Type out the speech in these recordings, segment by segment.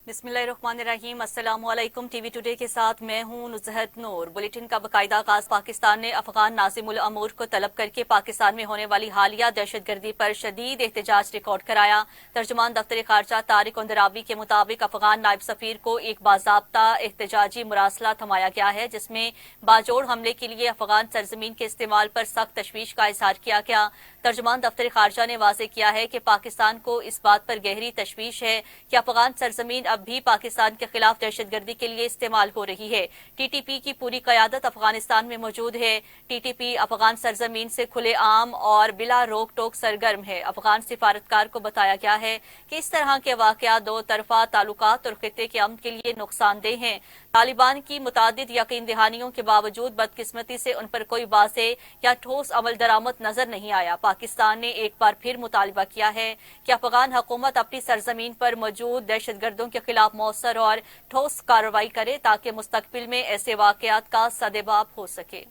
बिस्मिल्लाहिर्रहमानिर्रहीम। अस्सलामुअलैकुम। TV today के साथ मैं हूं नुज़हत नूर। बुलेटिन का बाकायदा आगाज पाकिस्तान ने अफगान नाज़िमुल अमूर को तलब करके पाकिस्तान में होने वाली हालिया दहशतगर्दी पर शदीद एहतजाज रिकॉर्ड कराया। तर्जुमान दफ्तर खारजा तारिक अंदराबी के मुताबिक अफगान नायब सफीर को एक बाज़ाब्ता एहतजाजी मुरासला थमाया गया है, जिसमें बाजोड़ हमले के लिए अफगान सरजमीन के इस्तेमाल पर सख्त तशवीश का इजहार किया गया। तर्जुमान दफ्तर खारजा ने वाज़ेह किया है कि पाकिस्तान को इस बात पर गहरी तशवीश है कि अफगान सरजमीन अब भी पाकिस्तान के खिलाफ दहशतगर्दी के लिए इस्तेमाल हो रही है। टीटीपी की पूरी क़यादत अफगानिस्तान में मौजूद है। टीटीपी अफगान सरजमीन से खुले आम और बिला रोक टोक सरगर्म है। अफगान सिफारतकार को बताया गया है कि इस तरह के वाक़यात दो तरफा ताल्लुकात और खित्ते के अमन के लिए नुकसानदेह हैं। तालिबान की मुतादिद यकीन दहानियों के बावजूद बदकिस्मती से उन पर कोई वाज़ेह या ठोस अमल दरामद नजर नहीं आया। पाकिस्तान ने एक बार फिर मुतालबा किया है कि अफगान हुकूमत अपनी सरजमीन पर मौजूद दहशतगर्दों के खिलाफ मौसर और ठोस कार्रवाई करे ताकि मुस्तकबिल में ऐसे वाक़यात का सदेबाब हो सके।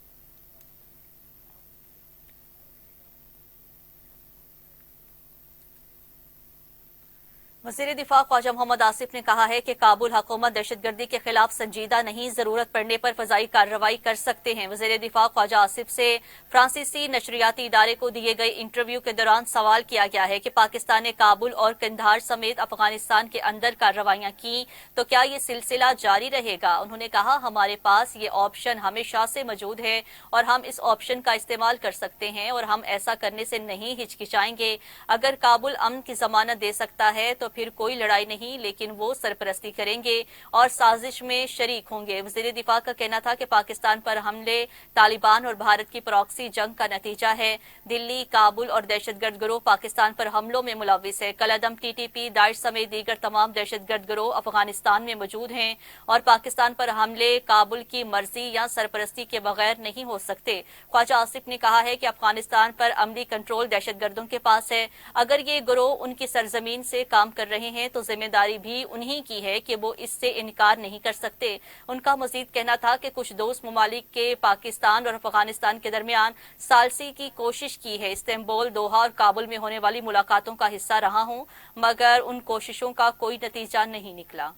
वज़ीर दिफा ख्वाजा मोहम्मद आसिफ ने कहा है कि काबुल हुकूमत दहशतगर्दी के खिलाफ संजीदा नहीं, जरूरत पड़ने पर फजाई कार्रवाई कर सकते हैं। वज़ीर दिफा ख्वाजा आसिफ से फ्रांसीसी नशरियाती इदारे को दिए गए इंटरव्यू के दौरान सवाल किया गया है कि पाकिस्तान ने काबुल और कंधार समेत अफगानिस्तान के अंदर कार्रवाइयां की तो क्या ये सिलसिला जारी रहेगा। उन्होंने कहा, हमारे पास ये ऑप्शन हमेशा से मौजूद है और हम इस ऑप्शन का इस्तेमाल कर सकते हैं और हम ऐसा करने से नहीं हिचकिचाएंगे। अगर काबुल अमन की जमानत दे सकता है तो फिर कोई लड़ाई नहीं, लेकिन वो सरपरस्ती करेंगे और साजिश में शरीक होंगे। वज़ीर दिफा का कहना था कि पाकिस्तान पर हमले तालिबान और भारत की प्रॉक्सी जंग का नतीजा है। दिल्ली, काबुल और दहशतगर्द गिरोह पाकिस्तान पर हमलों में मुलविस है। कलअदम टीटीपी, दाइश समेत दीगर तमाम दहशतगर्द गिरोह अफगानिस्तान में मौजूद हैं और पाकिस्तान पर हमले काबुल की मर्जी या सरपरस्ती के बगैर नहीं हो सकते। ख्वाजा आसिफ ने कहा है कि अफगानिस्तान पर अमली कंट्रोल दहशतगर्दों के पास है। अगर ये गिरोह उनकी सरजमीन से काम कर रहे हैं तो जिम्मेदारी भी उन्हीं की है कि वो इससे इनकार नहीं कर सकते। उनका मजीद कहना था कि कुछ दोस्त ममालिक के पाकिस्तान और अफगानिस्तान के दरमियान सालसी की कोशिश की है। इस्तांबुल, दोहा और काबुल में होने वाली मुलाकातों का हिस्सा रहा हूं, मगर उन कोशिशों का कोई नतीजा नहीं निकला।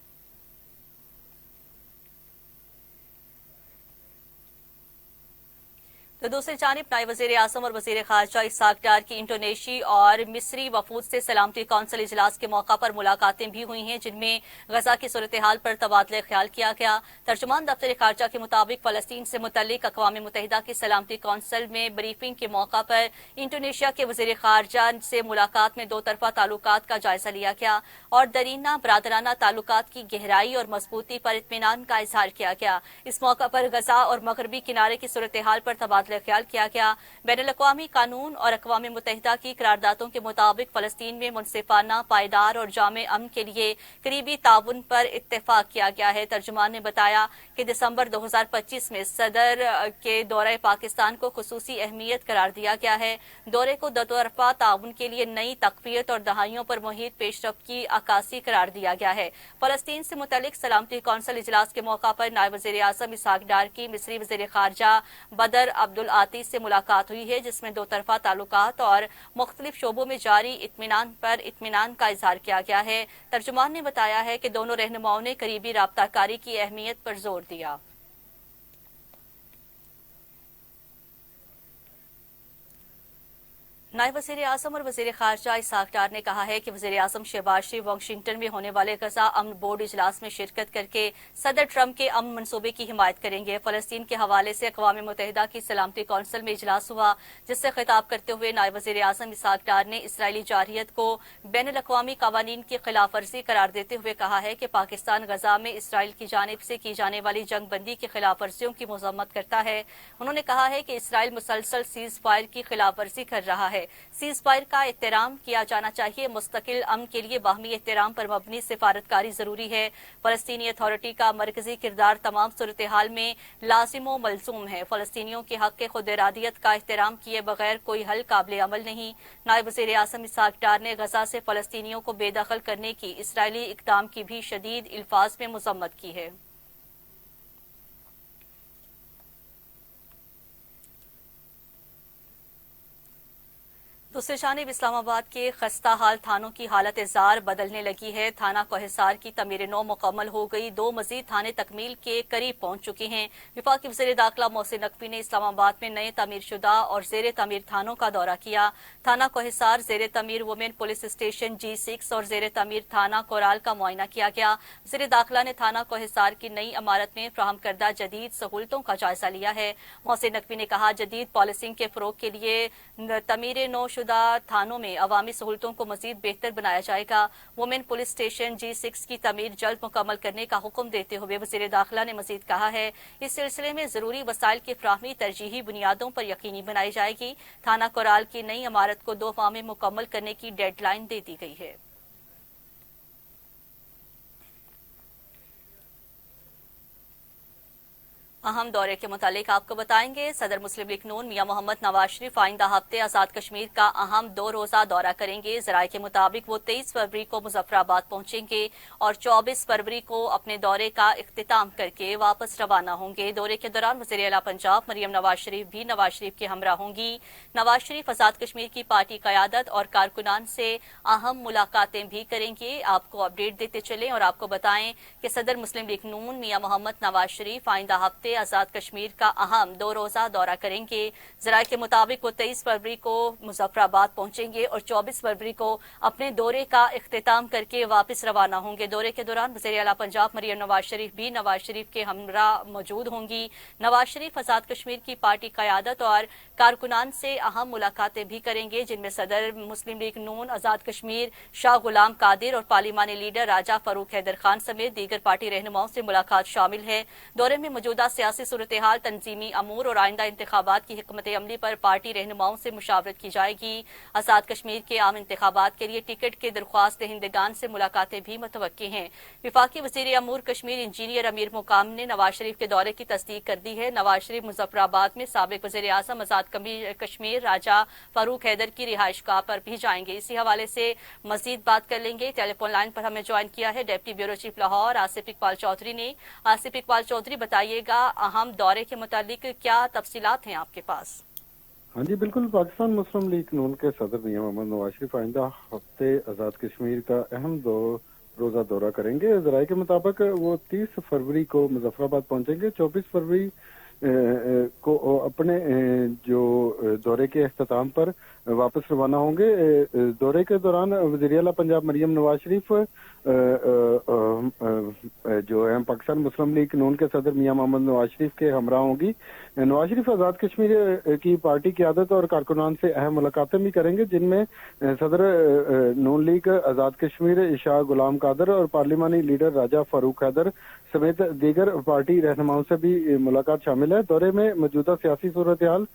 तो दूसरी जानिब नायब वज़ीर आज़म और वज़ीर ख़ारजा इसहाक़ डार की इंडोनेशी और मिस्री वफूद से सलामती कौंसिल इजलास के मौका पर मुलाकातें भी हुई हैं, जिनमें गजा की सूरत हाल पर तबादला ख्याल किया गया। तर्जुमान दफ्तर ख़ारजा के मुताबिक फ़लस्तीन से मुतल्लिक अक़वाम मुत्तहिदा की सलामती कौंसिल में ब्रीफिंग के मौका पर इंडोनेशिया के वज़ीर ख़ारजा से मुलाकात में दो तरफा ताल्लुकात का जायजा लिया गया और दरीना बरादराना ताल्लुकात की गहराई और मजबूती पर इत्मीनान का इजहार किया गया। इस मौका पर गजा और मगरबी किनारे की सूरत हाल पर तबादला ख्याल किया गया। बैनुल-अक़वामी कानून और अक़वाम मुत्तहिदा की करारदादों के मुताबिक फ़लस्तीन में मुनसिफाना, पायदार और जामे अमन के लिए करीबी ताउन पर इत्तेफाक किया गया है। तर्जुमान ने बताया कि दिसंबर 2025 में सदर के दौरे पाकिस्तान को खुसूसी अहमियत करार दिया गया है। दौरे को दो तरफा ताउन के लिए नई तक़वियत और दहाइयों पर मुहित पेशरफ्त की अक्कासी करार दिया गया है। फ़लस्तीन से मुतल्लिक सलामती कौंसिल इजलास के मौका पर नायब वज़ीर आज़म इसहाक़ डार की मिस्री वज़ीर ख़ारजा बदर अब्दुल आतीश से मुलाकात हुई है, जिसमें दो तरफा ताल्लुकात और मुख्तलिफ शोबों में जारी इत्मीनान पर इत्मीनान का इजहार किया गया है। तर्जुमान ने बताया है कि दोनों रहनुमाओं ने करीबी राब्ताकारी की अहमियत पर जोर दिया। नायब वज़ीर आज़म और वज़ीर ख़ारजा इसहाक़ डार ने कहा है कि वज़ीर आज़म शहबाज शरीफ वाशिंगटन में होने वाले गजा अमन बोर्ड इजलास में शिरकत करके सदर ट्रंप के अमन मनसूबे की हिमायत करेंगे। फ़लस्तीन के हवाले से अक़वाम मुत्तहिदा की सलामती कौंसिल में इजलास हुआ, जिससे खिताब करते हुए नायब वज़ीर आज़म इसहाक़ डार ने इसराइली जारहियत को बैनुल-अक़वामी क़वानीन की खिलाफ वर्जी करार देते हुए कहा है कि पाकिस्तान गजा में इसराइल की जानिब से की जाने वाली जंग बंदी की खिलाफ वर्जियों की मज़म्मत करता है। उन्होंने कहा है कि इसराइल मुसलसल सीज फायर की खिलाफ वर्जी कर रहा है। सीज फायर का एहतराम किया जाना चाहिए। मुस्तकिल अमन के लिए बाहमी एहतराम पर मबनी सिफारतकारी जरूरी है। फलस्तीनी अथॉरिटी का मरकजी किरदार तमाम सूरत हाल में लाजिम व मलजूम है। फलस्तीनियों के हक खुद इरादियत का एहतराम किए बगैर कोई हल काबिल अमल नहीं। नायब वज़ीर आज़म इसहाक़ डार ने गजा से फलस्तीनियों को बेदखल करने की इसराइली इक़दाम की भी शदीद अल्फाज में मज़म्मत की है। दूसरी जानिब इस्लाम आबाद के खस्ता हाल थानों की हालत जार बदलने लगी है। थाना कोहिसार की तमीर नौ मुकम्मल हो गई, 2 मजीद थाने तकमील के करीब पहुंच चुके हैं। वफाकी वज़ीर दाखिला मोहसिन नकवी ने इस्लामाबाद में नए तमीर शुदा और जेर तमीर थानों का दौरा किया। थाना कोहिसार, जेर तमीर वुमेन पुलिस स्टेशन G6 और जेर तमीर थाना कोराल का मुआयना किया गया। वज़ीर दाखिला ने थाना कोहिसार की नई इमारत में फ्राहम करदा जदीद सहूलतों का जायजा लिया है। मोहसिन नकवी ने कहा, जदीद पॉलिसिंग के फरोग के लिए तमीर नौ शुदा थानों में अवामी सहूलतों को मजीद बेहतर बनाया जाएगा। वुमेन पुलिस स्टेशन G6 की तमीर जल्द मुकम्मल करने का हुक्म देते हुए वज़ीर दाखिला ने मजीद कहा है, इस सिलसिले में जरूरी वसाइल की फ्राहमी तरजीही बुनियादों पर यकीनी बनाई जाएगी। थाना कोराल की नई इमारत को 2 माह में मुकम्मल करने की डेडलाइन दे दी गई है। अहम दौरे के मुतालिक आपको बताएंगे। सदर मुस्लिम लीग नून मियां मोहम्मद नवाज शरीफ आइंदा हफ्ते आजाद कश्मीर का अहम 2 रोजा दौरा करेंगे। जराये के मुताबिक वो 23 फरवरी को मुजफ्फराबाद पहुंचेंगे और 24 फरवरी को अपने दौरे का इख्तिताम करके वापस रवाना होंगे। दौरे के दौरान वज़ीर आला पंजाब मरियम नवाज शरीफ भी नवाज शरीफ के हमरा होंगी। नवाज शरीफ आजाद कश्मीर की पार्टी क़यादत और कारकुनान से अहम मुलाकातें भी करेंगे। आपको अपडेट देते चलें और आपको बताएं कि सदर मुस्लिम लीग नून मियां मोहम्मद नवाज शरीफ आइंदा हफ्ते आजाद कश्मीर का अहम 2 रोजा दौरा करेंगे। जराये के मुताबिक वो 23 फरवरी को मुजफ्फराबाद पहुंचेंगे और 24 फरवरी को अपने दौरे का इख्तिताम करके वापस रवाना होंगे। दौरे के दौरान वज़ीर आला पंजाब मरियम नवाज शरीफ भी नवाज शरीफ के हमरा मौजूद होंगी। नवाज शरीफ आजाद कश्मीर की पार्टी क़यादत और कारकुनान से अहम मुलाकातें भी करेंगे, जिनमें सदर मुस्लिम लीग नून आजाद कश्मीर शाह गुलाम कादिर और पार्लिमानी लीडर राजा फरूख हैदर खान समेत दीगर पार्टी रहनुमाओं से मुलाकात शामिल है। दौरे में मौजूदा सियासी सूरत हाल, तंजीमी अमूर और आइंदा इंतखाबात की हिकमत अमली पर पार्टी रहनुमाओं से मुशावरत की जाएगी। आजाद कश्मीर के आम इंतखाबात के लिए टिकट के दरख्वास्त दहिंदगान से मुलाकातें भी मुतवक्की हैं। वफाकी वज़ीर अमूर कश्मीर इंजीनियर अमीर मुकाम ने नवाज शरीफ के दौरे की तस्दीक कर दी है। नवाज शरीफ मुजफ्फराबाद में साबिक वज़ीर आज़म आजाद कश्मीर राजा फारूक हैदर की रिहाइशगाह पर भी जाएंगे। इसी हवाले से मजीद बात कर लेंगे। टेलीफोन लाइन पर हमें ज्वाइन किया है deputy bureau chief Lahore Asif Iqbal Chaudhry ने। आसिफ इकबाल चौधरी, बताइएगा अहम दौरे के मुतालिक क्या तफसीलात हैं आपके पास? हाँ जी बिल्कुल, पाकिस्तान मुस्लिम लीग नून के सदर मियां मोहम्मद नवाज शरीफ आइंदा हफ्ते आजाद कश्मीर का अहम 2 रोजा दौरा करेंगे। जराये के मुताबिक वो 30 फरवरी को मुजफ्फराबाद पहुंचेंगे। 24 फरवरी को अपने जो दौरे के अख्तिताम पर वापस रवाना होंगे। दौरे के दौरान वज़ीर आला पंजाब मरियम नवाज शरीफ जो है पाकिस्तान मुस्लिम लीग नून के सदर मियां मोहम्मद नवाज शरीफ के हमरा होंगी। नवाज शरीफ आजाद कश्मीर की पार्टी की आदत और कारकुनान से अहम मुलाकातें भी करेंगे, जिनमें सदर नून लीग आजाद कश्मीर शाह गुलाम कादर और पार्लिमानी लीडर राजा फारूक हैदर समेत दीगर पार्टी रहनुमाओं से भी मुलाकात शामिल है। दौरे में मौजूदा सियासी सूरत हाल,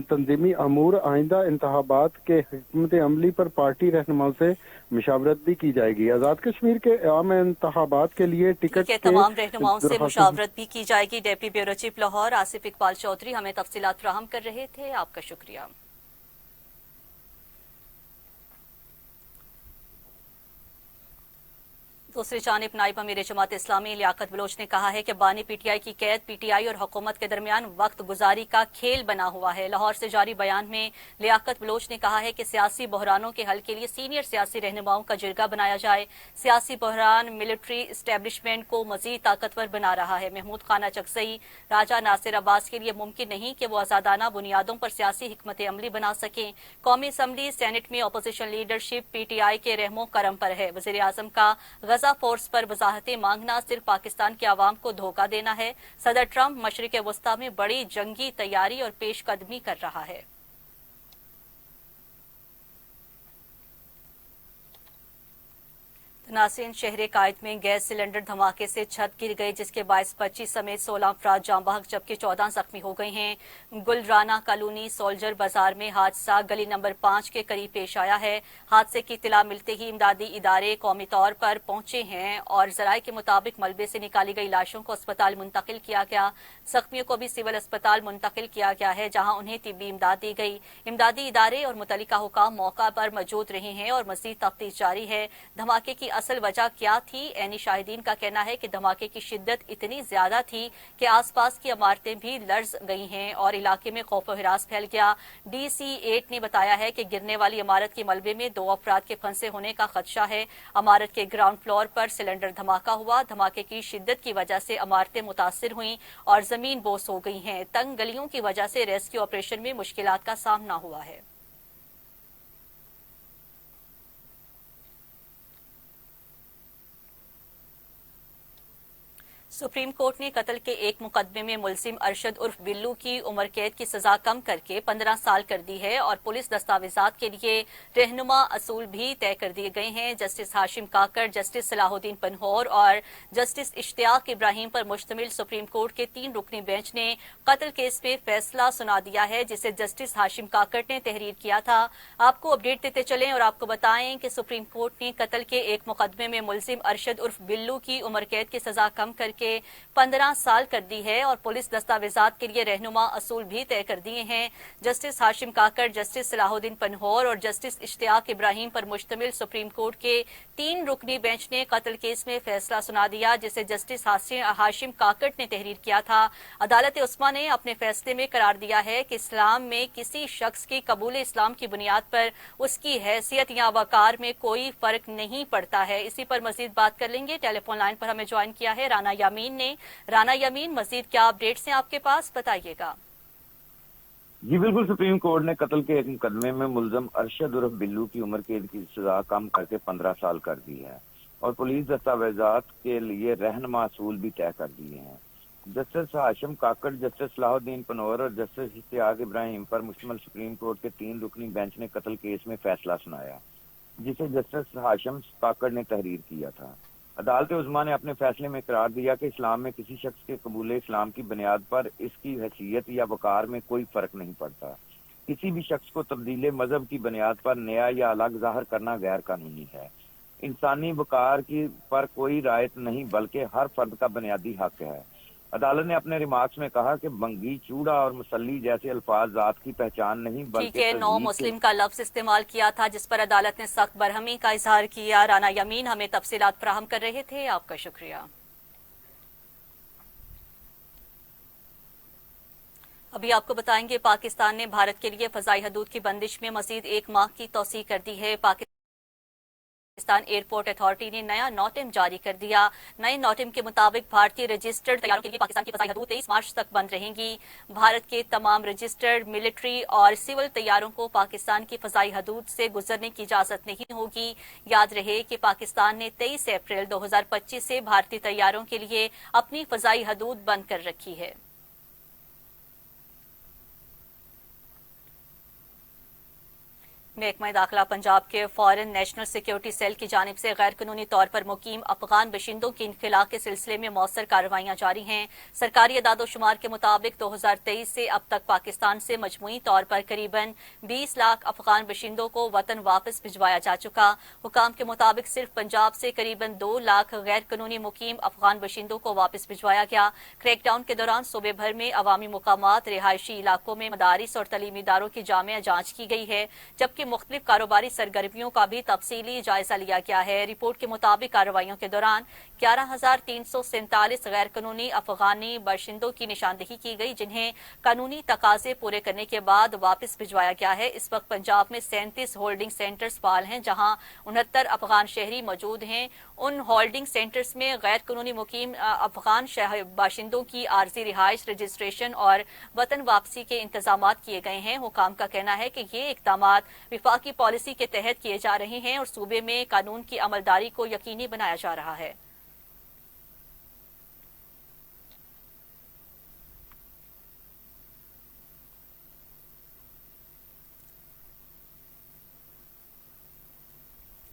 तंजीमी अमूर, आइंदा इंतखाबात के हिकमत अमली पर पार्टी रहनुमाओं से मुशावरत भी की जाएगी। आजाद कश्मीर के आम इंतखाबात के लिए टिकट के तमाम रहनुमाओं से मुशावरत भी की जाएगी। Deputy bureau chief Lahore Asif Iqbal Chaudhry हमें तफसीलात फराहम कर रहे थे। आपका शुक्रिया। दूसरी जानिब नायब अमीर जमात इस्लामी लियाकत बलोच ने कहा है कि बानी पीटीआई की कैद पीटीआई और हुकूमत के दरमियान वक्त गुजारी का खेल बना हुआ है। लाहौर से जारी बयान में लियाकत बलोच ने कहा है कि सियासी बहरानों के हल के लिए सीनियर सियासी रहनुमाओं का जिरगा बनाया जाए। सियासी बहरान मिलिट्री इस्टेब्लिशमेंट को मजीद ताकतवर बना रहा है। महमूद खाना चकसई राजा नासिर अब्बास के लिए मुमकिन नहीं कि वो आजादाना बुनियादों पर सियासी हिकमत अमली बना सकें। कौमी असम्बली सेनेट में अपोजिशन लीडरशिप पीटीआई के रहमो करम पर है। वज़ीर आज़म का गजा फोर्स पर वजाहतें मांगना सिर्फ पाकिस्तान के अवाम को धोखा देना है। सदर ट्रंप मशरिक वस्ता में बड़ी जंगी तैयारी और पेशकदमी कर रहा है। नासिन शहर कायद में गैस सिलेंडर धमाके से छत गिर गई, जिसके बायस 25 समेत 16 अफराद जाँ बहक जबकि 14 जख्मी हो गए हैं। गुलराना कॉलोनी सोल्जर बाजार में हादसा गली नंबर 5 के करीब पेश आया है। हादसे की इत्तला मिलते ही इमदादी इदारे कौमी तौर पर पहुंचे हैं और जराये के मुताबिक मलबे से निकाली गई लाशों को अस्पताल मुंतकिल किया गया। जख्मियों को भी सिविल अस्पताल मुंतकिल किया गया है, जहां उन्हें तिब्बी इमदाद दी गई। इमदादी इदारे और मुतल्लिका हुकाम मौका पर मौजूद रहे हैं और मजीद तफ्तीश जारी है। धमाके की اصل وجہ کیا تھی؟ عینی شاہدین کا کہنا ہے کہ دھماکے کی شدت اتنی زیادہ تھی کہ آس پاس کی عمارتیں بھی لرز گئی ہیں اور علاقے میں خوف و ہراس پھیل گیا۔ DC-8 نے بتایا ہے کہ گرنے والی عمارت کے ملبے میں 2 افراد کے پھنسے ہونے کا خدشہ ہے۔ عمارت کے گراؤنڈ فلور پر سلنڈر دھماکہ ہوا۔ دھماکے کی شدت کی وجہ سے عمارتیں متاثر ہوئیں اور زمین بوس ہو گئی ہیں۔ تنگ گلیوں کی وجہ سے ریسکیو آپریشن میں مشکلات کا سامنا ہوا ہے۔ سپریم کورٹ نے قتل کے ایک مقدمے میں ملزم ارشد عرف بلو کی عمر قید کی سزا کم کر کے 15 سال کر دی ہے اور پولیس دستاویزات کے لیے رہنما اصول بھی طے کر دیے گئے ہیں۔ جسٹس ہاشم کاکڑ، جسٹس صلاح الدین پنہور اور جسٹس اشتیاق ابراہیم پر مشتمل سپریم کورٹ کے 3 رکنی بینچ نے قتل کیس میں فیصلہ سنا دیا ہے جسے جسٹس ہاشم کاکڑ نے تحریر کیا تھا۔ آپ کو اپڈیٹ دیتے چلیں اور آپ کو بتائیں کہ سپریم کورٹ نے قتل کے ایک مقدمے میں ملزم ارشد عرف بلو کی عمر قید کی سزا کم کر کے 15 سال کر دی ہے اور پولیس دستاویزات کے لیے رہنما اصول بھی طے کر دیے ہیں۔ جسٹس ہاشم کاکڑ، جسٹس صلاح الدین پنہور اور جسٹس اشتیاق ابراہیم پر مشتمل سپریم کورٹ کے 3 رکنی بینچ نے قتل کیس میں فیصلہ سنا دیا جسے جسٹس ہاشم کاکڑ نے تحریر کیا تھا۔ عدالت عظمیٰ نے اپنے فیصلے میں قرار دیا ہے کہ اسلام میں کسی شخص کی قبول اسلام کی بنیاد پر اس کی حیثیت یا وقار میں کوئی فرق نہیں پڑتا ہے۔ اسی پر مزید بات کر لیں گے۔ ٹیلی فون لائن پر ہمیں جوائن کیا ہے رانا یامین نے۔ رانا یامین، مزید کیا اپڈیٹس ہیں آپ کے پاس؟ بتائیے گا۔ جی بالکل، سپریم کورٹ نے قتل کے ایک مقدمے میں ملزم ارشد عرف بلو کی عمر قید کی سزا کم کر کے 15 سال کر دی ہے اور پولیس دستاویزات کے لیے رہنما اصول بھی طے کر دیے ہیں۔ جسٹس ہاشم کاکڑ، جسٹس صلاح الدین پنہور اور جسٹس اشتیاق ابراہیم پر مشتمل سپریم کورٹ کے 3 رکنی بینچ نے قتل کیس میں فیصلہ سنایا جسے جسٹس ہاشم کاکڑ نے تحریر کیا تھا۔ عدالت عظمیٰ نے اپنے فیصلے میں قرار دیا کہ اسلام میں کسی شخص کے قبول اسلام کی بنیاد پر اس کی حیثیت یا وقار میں کوئی فرق نہیں پڑتا۔ کسی بھی شخص کو تبدیل مذہب کی بنیاد پر نیا یا الگ ظاہر کرنا غیر قانونی ہے۔ انسانی وقار کی پر کوئی رعایت نہیں بلکہ ہر فرد کا بنیادی حق ہے۔ عدالت نے اپنے ریمارکس میں کہا کہ بنگی، چوڑا اور مسلی جیسے الفاظ ذات کی پہچان نہیں بلکہ نو مسلم کا لفظ استعمال کیا تھا جس پر عدالت نے سخت برہمی کا اظہار کیا۔ رانا یامین ہمیں تفصیلات فراہم کر رہے تھے، آپ کا شکریہ۔ ابھی آپ کو بتائیں گے پاکستان نے بھارت کے لیے فضائی حدود کی بندش میں مزید 1 ماہ کی توسیع کر دی ہے۔ پاکستان ایئرپورٹ اتھارٹی نے نیا نوٹم جاری کر دیا۔ نئے نوٹم کے مطابق بھارتی رجسٹرڈ طیاروں کے لیے پاکستان کی فضائی حدود 23 مارچ تک بند رہیں گی۔ بھارت کے تمام رجسٹرڈ ملٹری اور سول طیاروں کو پاکستان کی فضائی حدود سے گزرنے کی اجازت نہیں ہوگی۔ یاد رہے کہ پاکستان نے 23 اپریل 2025 سے بھارتی طیاروں کے لیے اپنی فضائی حدود بند کر رکھی ہے۔ محکمہ داخلہ پنجاب کے فارن نیشنل سیکیورٹی سیل کی جانب سے غیر قانونی طور پر مقیم افغان باشندوں کی انخلاء کے سلسلے میں مؤثر کارروائیاں جاری ہیں۔ سرکاری اعداد و شمار کے مطابق 2023 سے اب تک پاکستان سے مجموعی طور پر قریباً 20 لاکھ افغان باشندوں کو وطن واپس بھجوایا جا چکا۔ حکام کے مطابق صرف پنجاب سے قریباً 2 لاکھ غیر قانونی مقیم افغان باشندوں کو واپس بھجوایا گیا۔ کریک ڈاؤن کے دوران صوبے بھر میں عوامی مقامات، رہائشی علاقوں میں مدارس اور تعلیمی اداروں کی جامع جانچ کی گئی ہے، جبکہ مختلف کاروباری سرگرمیوں کا بھی تفصیلی جائزہ لیا گیا ہے۔ رپورٹ کے مطابق کارروائیوں کے دوران 11,347 غیر قانونی افغانی باشندوں کی نشاندہی کی گئی جنہیں قانونی تقاضے پورے کرنے کے بعد واپس بھجوایا گیا ہے۔ اس وقت پنجاب میں 37 ہولڈنگ سینٹرز فعال ہیں جہاں 69 افغان شہری موجود ہیں۔ ان ہولڈنگ سینٹرز میں غیر قانونی مقیم افغان باشندوں کی عارضی رہائش، رجسٹریشن اور وطن واپسی کے انتظامات کیے گئے ہیں۔ حکام کا کہنا ہے کہ یہ اقدامات وفاقی پالیسی کے تحت کیے جا رہے ہیں اور صوبے میں قانون کی عملداری کو یقینی بنایا جا رہا ہے۔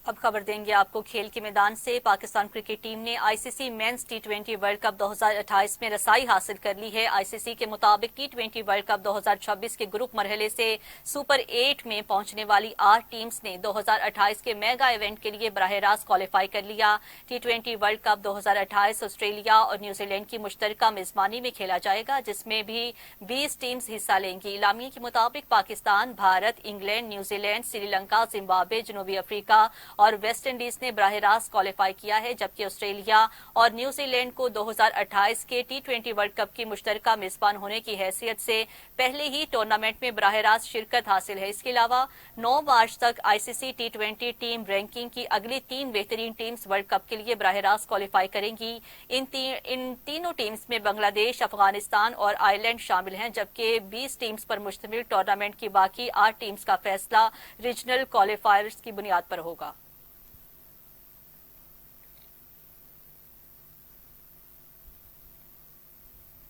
اب خبر دیں گے آپ کو کھیل کے میدان سے۔ پاکستان کرکٹ ٹیم نے ICC men's T20 world cup 2028 میں رسائی حاصل کر لی ہے۔ ICC کے مطابق T20 ورلڈ کپ 2026 کے گروپ مرحلے سے سپر 8 میں پہنچنے والی 8 ٹیمز نے 2028 کے میگا ایونٹ کے لیے براہ راست کوالیفائی کر لیا۔ T20 ورلڈ کپ 2028 آسٹریلیا اور نیوزی لینڈ کی مشترکہ میزبانی میں کھیلا جائے گا جس میں بھی 20 ٹیمز حصہ لیں گی۔ اعلامیے کے مطابق Pakistan, Bharat, England, New Zealand, Sri Lanka, Zimbabwe, جنوبی افریقہ اور ویسٹ انڈیز نے براہ راست کوالیفائی کیا ہے، جبکہ آسٹریلیا اور نیوزی لینڈ کو 2028 کے T20 ورلڈ کپ کی مشترکہ میزبان ہونے کی حیثیت سے پہلے ہی ٹورنامنٹ میں براہ راست شرکت حاصل ہے۔ اس کے علاوہ 9 مارچ تک ICC T20 ٹیم رینکنگ کی اگلی 3 بہترین ٹیمز ورلڈ کپ کے لیے براہ راست کوالیفائی کریں گی۔ ان تینوں ٹیمز میں بنگلہ دیش، افغانستان اور آئرلینڈ شامل ہیں، جبکہ 20 ٹیمز پر مشتمل ٹورنامنٹ کی باقی 8 ٹیمز کا فیصلہ ریجنل کوالیفائرز کی بنیاد پر ہوگا۔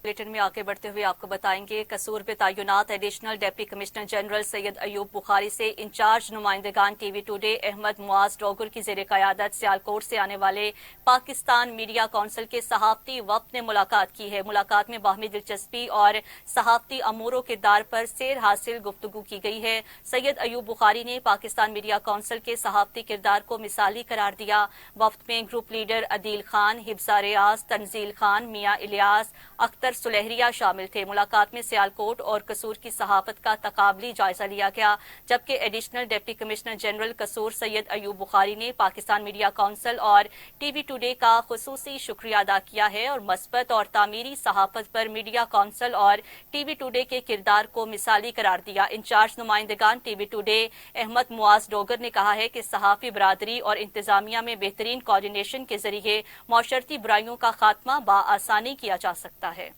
بلیٹن میں آگے بڑھتے ہوئے آپ کو بتائیں گے، قصور پہ تعینات additional deputy commissioner general Syed Ayub Bukhari سے انچارج نمائندگان TV today Ahmed Muaz Dogar کی زیر قیادت سیالکوٹ سے آنے والے پاکستان میڈیا کونسل کے صحافتی وفد نے ملاقات کی ہے۔ ملاقات میں باہمی دلچسپی اور صحافتی امور و کردار پر سیر حاصل گفتگو کی گئی ہے۔ سید ایوب بخاری نے پاکستان میڈیا کونسل کے صحافتی کردار کو مثالی قرار دیا۔ وفد میں گروپ لیڈر عدیل خان، حفظہ ریاض، تنزیل خان، میاں الیاس، اختر سلیہریہ شامل تھے۔ ملاقات میں سیالکوٹ اور قصور کی صحافت کا تقابلی جائزہ لیا گیا، جبکہ ایڈیشنل ڈپٹی کمشنر جنرل قصور سید ایوب بخاری نے پاکستان میڈیا کونسل اور ٹی وی ٹوڈے کا خصوصی شکریہ ادا کیا ہے اور مثبت اور تعمیری صحافت پر میڈیا کونسل اور ٹی وی ٹوڈے کے کردار کو مثالی قرار دیا۔ انچارج نمائندگان TV today Ahmed Muaz Dogar نے کہا ہے کہ صحافی برادری اور انتظامیہ میں بہترین کوارڈینیشن کے ذریعے معاشرتی برائیوں کا خاتمہ بآسانی کیا جا سکتا ہے۔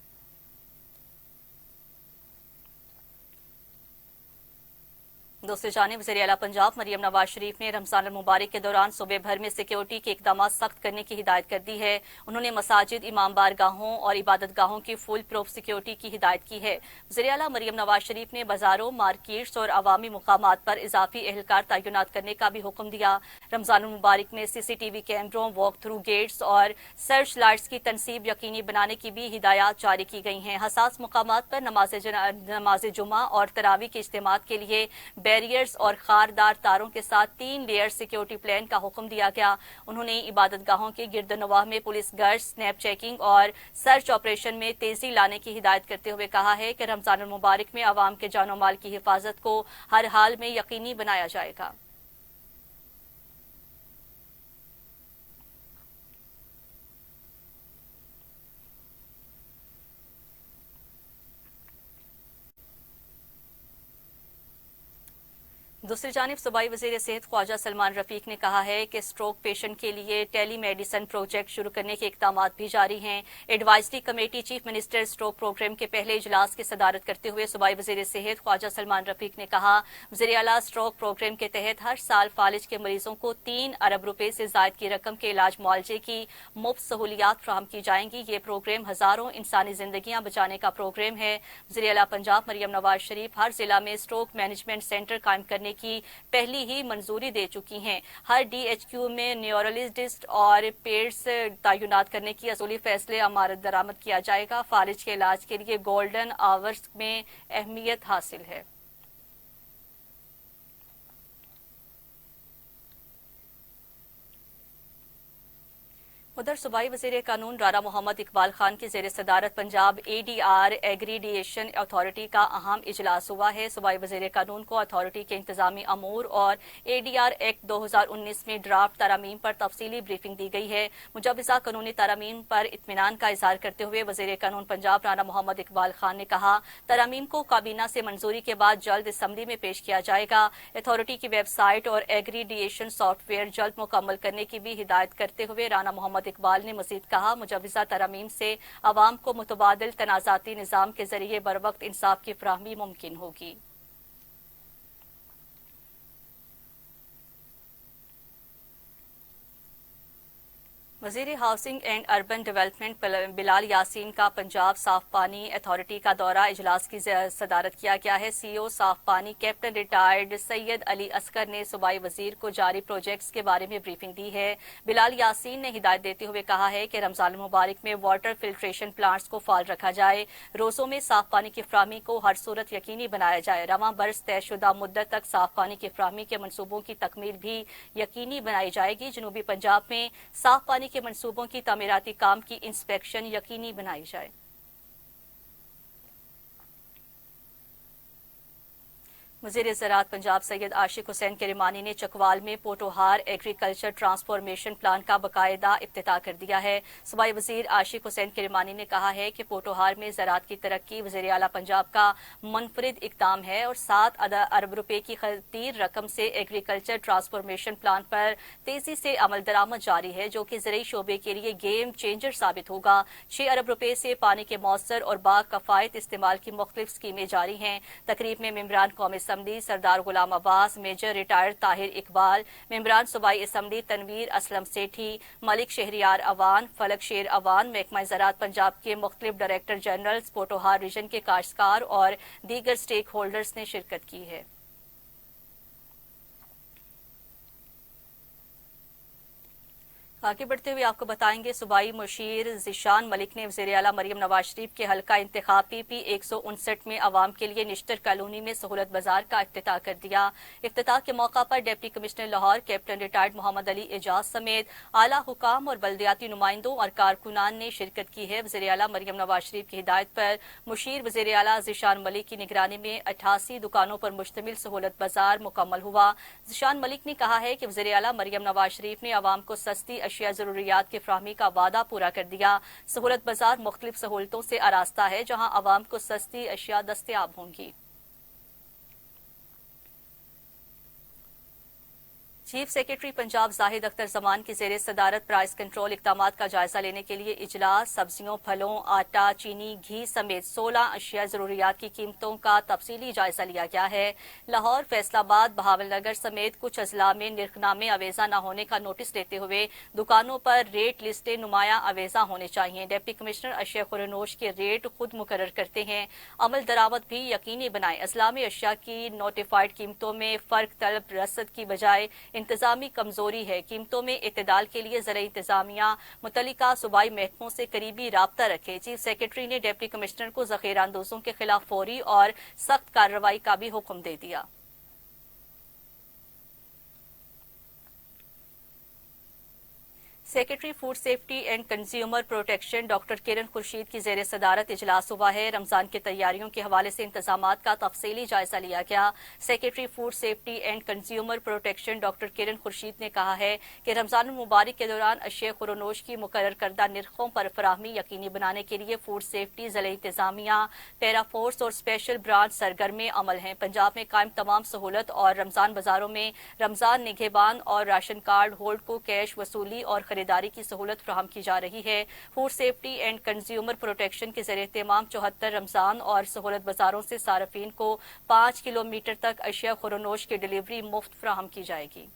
دوسری جانب وزیر اعلیٰ پنجاب مریم نواز شریف نے رمضان المبارک کے دوران صوبے بھر میں سیکیورٹی کے اقدامات سخت کرنے کی ہدایت کر دی ہے۔ انہوں نے مساجد، امام بارگاہوں اور عبادت گاہوں کی فل پروف سیکیورٹی کی ہدایت کی ہے۔ وزیر اعلیٰ مریم نواز شریف نے بازاروں، مارکیٹس اور عوامی مقامات پر اضافی اہلکار تعینات کرنے کا بھی حکم دیا۔ رمضان المبارک میں CCTV کیمروں، واک تھرو گیٹس اور سرچ لائٹس کی تنصیب یقینی بنانے کی بھی ہدایات جاری کی گئی ہیں۔ حساس مقامات پر نماز جمعہ اور تراویح کے اجتماعات کے لیے بیریئرز اور خاردار تاروں کے ساتھ 3 لیئر سیکیورٹی پلان کا حکم دیا گیا۔ انہوں نے عبادت گاہوں کے گرد و نواح میں پولیس گشت، سنیپ چیکنگ اور سرچ آپریشن میں تیزی لانے کی ہدایت کرتے ہوئے کہا ہے کہ رمضان المبارک میں عوام کے جان و مال کی حفاظت کو ہر حال میں یقینی بنایا جائے گا۔ دوسری جانب صوبائی وزیر صحت خواجہ سلمان رفیق نے کہا ہے کہ اسٹروک پیشنٹ کے لیے ٹیلی میڈیسن پروجیکٹ شروع کرنے کے اقدامات بھی جاری ہیں۔ Advisory committee chief minister stroke programme کے پہلے اجلاس کی صدارت کرتے ہوئے صوبائی وزیر صحت خواجہ سلمان رفیق نے کہا، وزیر اعلیٰ اسٹروک پروگرام کے تحت ہر سال فالج کے مریضوں کو 3 ارب روپے سے زائد کی رقم کے علاج معالجے کی مفت سہولیات فراہم کی جائیں گی۔ یہ پروگرام ہزاروں انسانی زندگیاں بچانے کا پروگرام ہے۔ وزیر اعلیٰ پنجاب مریم نواز شریف ہر ضلع میں اسٹروک مینجمنٹ سینٹر قائم کرنے کی پہلی ہی منظوری دے چکی ہیں۔ ہر DHQ میں نیورولوجسٹ اور پیڈز تعینات کرنے کی اصولی فیصلے عمارت درآمد کیا جائے گا۔ فالج کے علاج کے لیے گولڈن آورز میں اہمیت حاصل ہے۔ ادھر صوبائی وزیر قانون رانا محمد اقبال خان کی زیر صدارت پنجاب ADR ایگریڈیشن اتھارٹی کا اہم اجلاس ہوا ہے۔ صوبائی وزیر قانون کو اتھارٹی کے انتظامی امور اور ADR ایکٹ 2019 میں ڈرافٹ ترامیم پر تفصیلی بریفنگ دی گئی ہے۔ مجوزہ قانونی ترامیم پر اطمینان کا اظہار کرتے ہوئے وزیر قانون پنجاب رانا محمد اقبال خان نے کہا، ترامیم کو کابینہ سے منظوری کے بعد جلد اسمبلی میں پیش کیا جائے گا۔ اتھارٹی کی ویب سائٹ اور ایگریڈیشن سافٹ ویئر جلد مکمل کرنے کی بھی ہدایت کرتے ہوئے رانا محمد اقبال نے مزید کہا، مجوزہ ترامیم سے عوام کو متبادل تنازعاتی نظام کے ذریعے بروقت انصاف کی فراہمی ممکن ہوگی۔ وزیر ہاؤسنگ اینڈ اربن ڈیولپمنٹ بلال یاسین کا پنجاب صاف پانی اتھارٹی کا دورہ اجلاس کی صدارت کیا گیا ہے۔ CEO صاف پانی کیپٹن ریٹائرڈ سید علی اصغر نے صوبائی وزیر کو جاری پروجیکٹس کے بارے میں بریفنگ دی ہے۔ بلال یاسین نے ہدایت دیتے ہوئے کہا ہے کہ رمضان المبارک میں واٹر فلٹریشن پلانٹس کو فعال رکھا جائے، روزوں میں صاف پانی کی فراہمی کو ہر صورت یقینی بنایا جائے، رواں برس طے شدہ مدت تک صاف پانی کی فراہمی کے منصوبوں کی تکمیل بھی یقینی بنائی جائے گی۔ جنوبی پنجاب میں صاف پانی کے منصوبوں کی تعمیراتی کام کی انسپیکشن یقینی بنائی جائے۔ वज़ीर ज़राअत पंजाब सैयद आशिक हुसैन किरमानी ने चकवाल में पोटोहार एग्रीकल्चर ट्रांसफॉर्मेशन प्लान का बाकायदा इफ्तिताह कर दिया है। सूबाई वज़ीर आशिक हुसैन किरमानी ने कहा है कि पोटोहार में ज़राअत की तरक्की वज़ीर आला पंजाब का मुनफरिद इक़दाम है और 7 अरब रुपए की खतीर रकम से एग्रीकल्चर ट्रांसफॉर्मेशन प्लान पर तेजी से अमल दरामद जारी है, जो कि ज़रूरी शोबे के लिए गेम चेंजर साबित होगा। 6 अरब रुपए से पानी के मौसर और बाग कफायत इस्तेमाल की मुख्तलिफ स्कीमें जारी हैं। तकरीब में मेंबरान कौमी असम्बली सरदार गुलाम अब्बास, मेजर रिटायर्ड ताहिर इकबाल, मेंबरान सूबाई असम्बली तनवीर असलम सेठी, मलिक शहरियार अवान, फलक शेर अवान, महकमा ज़राअत पंजाब के मुख्तलिफ डायरेक्टर जनरल, पोटोहार रीजन के काश्तकार और दीगर स्टेक होल्डर्स ने शिरकत की है। आगे बढ़ते हुए आपको बताएंगे सूबाई मुशीर ज़िशान मलिक ने वज़ीर आला मरियम नवाज शरीफ के हल्का इंतखाब PP 159 में आवाम के लिए निश्तर कॉलोनी में सहूलत बाजार का इफ्तिताह कर दिया। इफ्तिताह के मौका पर deputy commissioner Lahore captain retired Mohammad Ali Ejaz समेत आला हुकाम और बल्दियाती नुमाइंदों और कारकुनान ने शिरकत की है। वज़ीर आला मरियम नवाज शरीफ की हिदायत पर मुशीर वज़ीर आला ज़िशान मलिक की निगरानी में 88 दुकानों पर मुश्तमिल सहूलत बाजार मुकम्मल हुआ। ज़िशान मलिक ने कहा है कि वज़ीर आला मरियम नवाज शरीफ ने आवाम को सस्ती अशिया जरूरियात की फ्राहमी का वादा पूरा कर दिया। सहूलत बाजार मुख्तलिफ सहूलतों से आरास्ता है, जहां आवाम को सस्ती अशिया दस्तयाब होंगी। चीफ सेक्रेटरी पंजाब जाहिद अख्तर जमान की ज़ेरे सदारत प्राइस कंट्रोल इक़दामात का जायजा लेने के लिए इजलास सब्जियों, फलों, आटा, चीनी, घी समेत 16 अशिया जरूरियात की कीमतों का तफसीली जायजा लिया गया है। लाहौर, फैसलाबाद, बहावलनगर समेत कुछ अजला में निर्खनामे अवेजा न होने का नोटिस देते हुए दुकानों पर रेट लिस्टें नुमाया अवेजा होने चाहिए। डिप्टी कमिश्नर अशिया खुरनोश के रेट खुद मुकर्रर करते हैं। अमल दरामद भी यकीनी बनाए। अजला में अशिया की नोटिफाइड कीमतों में फर्क तलब रसद की बजाय इंतजामी कमजोरी है। कीमतों में इत्तेदाल के लिए ज़राई इंतजामिया मुतल्लिका सूबाई महकमों से करीबी राब्ता रखे। चीफ सेक्रेटरी ने डिप्टी कमिश्नर को ज़ख़ीरा अंदोजों के खिलाफ फौरी और सख्त कार्रवाई का भी हुक्म दे दिया। Secretary food safety and consumer protection doctor Kiran Khurshid की ज़ेरे सदारत इजलास हुआ है। रमजान की तैयारियों के हवाले से इंतजामात का तफसीली जायजा लिया गया। Secretary food safety and consumer protection doctor Kiran Khurshid ने कहा है कि रमजान मुबारक के दौरान अशिया खुरनोश की मुकर्रर करदा निर्खों पर फराहमी यकीनी बनाने के लिए फूड सेफ्टी, ज़िला इंतजामिया, पैरा फोर्स और स्पेशल ब्रांच सरगर्म अमल हैं। पंजाब में कायम तमाम सहूलत और रमजान बाजारों में रमजान निगहबान और राशन कार्ड होल्ड को कैश वसूली और खरीदारी की सहूलत फ्राहम की जा रही है। Food safety and consumer protection के ज़रिए तमाम 74 रमजान और सहूलत बाजारों से सार्फिन को 5 किलोमीटर तक अशिया खुरनोश की डिलीवरी मुफ्त फ्राहम की जाएगी।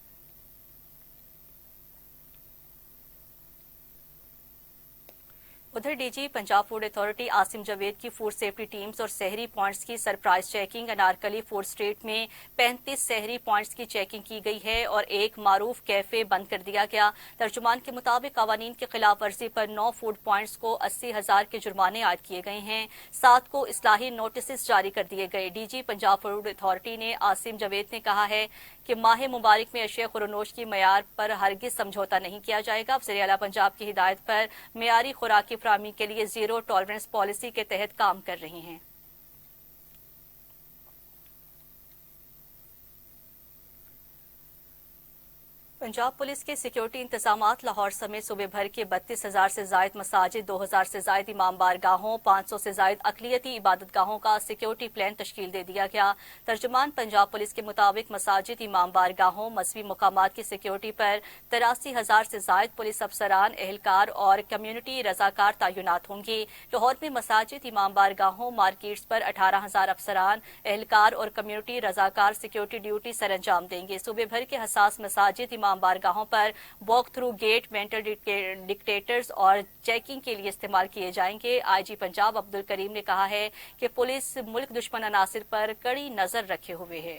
उधर DG Punjab food authority Asim Javed की फूड सेफ्टी टीम्स और शहरी पॉइंट्स की surprise checking. Anarkali food street में 35 शहरी पॉइंट्स की चेकिंग की गई है और एक मारूफ कैफे बंद कर दिया गया। तर्जुमान के मुताबिक कवानीन की खिलाफ वर्जी पर 9 फूड पॉइंट्स को 80,000 के जुर्माने आयद किए गए हैं। 7 को इस्लाही नोटिस जारी कर दिए गए। डीजी पंजाब फूड अथॉरिटी ने आसिम जावेद ने कहा है कि माह मुबारक में अशिया खुरनोश की मयार पर हरगिज समझौता नहीं किया जाएगा। वज़ीर आला पंजाब की हिदायत पर मेयारी खुराक की फ्राहमी के लिए जीरो टॉलरेंस पॉलिसी के तहत काम कर रही हैं। पंजाब पुलिस के सिक्योरिटी इंतजामात लाहौर समेत सूबे भर के 32,000 से जायद मसाजिद, 2,000 से जायद इमाम बारगाहों, 500 से जायद अकलियती इबादत गाहों का सिक्योरिटी प्लान तश्कील दे दिया गया। तर्जुमान पंजाब पुलिस के मुताबिक मसाजिद, इमाम बारगाहों, मजहबी मकामात की सिक्योरिटी पर 83,000 से जायद पुलिस अफसरान, एहलकार और कम्युनिटी रजाकार तैनात होंगे। लाहौर में मसाजिद, इमाम बारगाहों, मार्केट्स पर 18,000 अफसरान, एहलकार और कम्युनिटी रजाकार सिक्योरिटी ड्यूटी सर अंजाम देंगे। सूबे भर के हसास मसाजिद, इमाम बारगाहों पर walk through gate, metal detectors और चेकिंग के लिए इस्तेमाल किए जाएंगे। आईजी पंजाब अब्दुल करीम ने कहा है कि पुलिस मुल्क दुश्मन अनासिर पर कड़ी नजर रखे हुए है।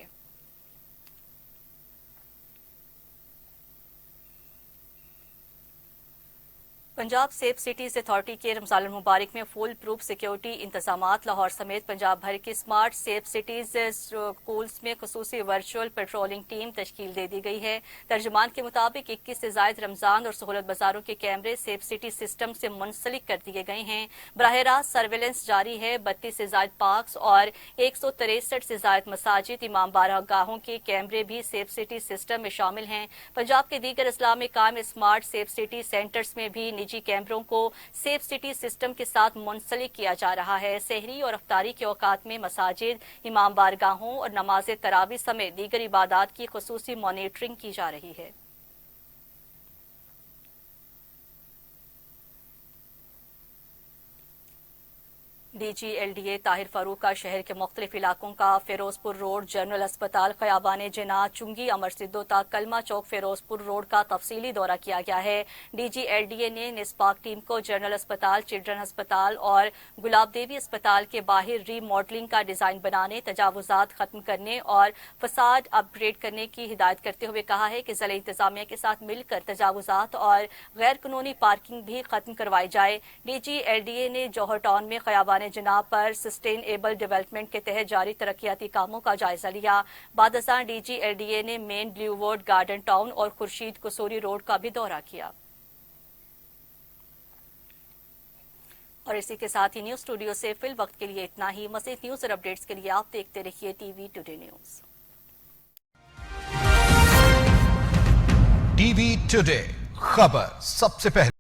पंजाब सेफ सिटीज अथॉरिटी के रमजान मुबारक में फुल प्रूफ सिक्योरिटी इंतजामात लाहौर समेत पंजाब भर की स्मार्ट सेफ सिटीज स्कूल्स में खसूसी वर्चुअल पेट्रोलिंग टीम तश्कील दे दी गई है। तर्जुमान के मुताबिक 21 से जायद रमजान और सहूलत बाजारों के कैमरे सेफ सिटी सिस्टम से मुंसलिक कर दिए गए हैं। बराह रास्त सर्वेलेंस जारी है। 32 से जायद पार्क्स और 163 से जायद मसाजिद, इमाम बारगाहों के कैमरे भी सेफ सिटी सिस्टम में शामिल हैं। पंजाब के दीगर अजला में कायम स्मार्ट सेफ सिटी सेंटर्स में भी निजी कैमरों को सेफ सिटी सिस्टम के साथ मुंसलिक किया जा रहा है। सहरी और अफ्तारी के औकात में मसाजिद, इमाम बारगाहों और नमाज तरावी समेत दीगर इबादात की खुसूसी मॉनिटरिंग की जा रही है। डीजी एलडीए ताहिर फारूक का शहर के मुख्तलिफ इलाकों का फिरोजपुर रोड, जनरल अस्पताल, खयाबान जना, चुंगी, अमर सिद्धो तक कलमा चौक फिरोजपुर रोड का तफसीली दौरा किया गया है। डीजी एलडीए ने निस्पाक टीम को जनरल अस्पताल, चिल्ड्रन अस्पताल और गुलाब देवी अस्पताल के बाहर रीमॉडलिंग का डिजाइन बनाने, तजावुजात खत्म करने और फसाद अपग्रेड करने की हिदायत करते हुए कहा है कि जिला इंतजामिया के साथ मिलकर तजावुजात और गैर कानूनी पार्किंग भी खत्म करवाई जाए। डीजी एलडीए ने जौहर टाउन में खयाबान जनाब पर सस्टेनेबल डेवलपमेंट के तहत जारी तरक्याती कामों का जायजा लिया। बाद डीजी एलडीए ने main Blue World, garden town और खुर्शीद कसूरी रोड का भी दौरा किया। और इसी के साथ ही न्यूज स्टूडियो से फिल वक्त के लिए इतना ही। मज़ीद न्यूज और अपडेट्स के लिए आप देखते रहिए TV today news. TV today, खबर सबसे पहले।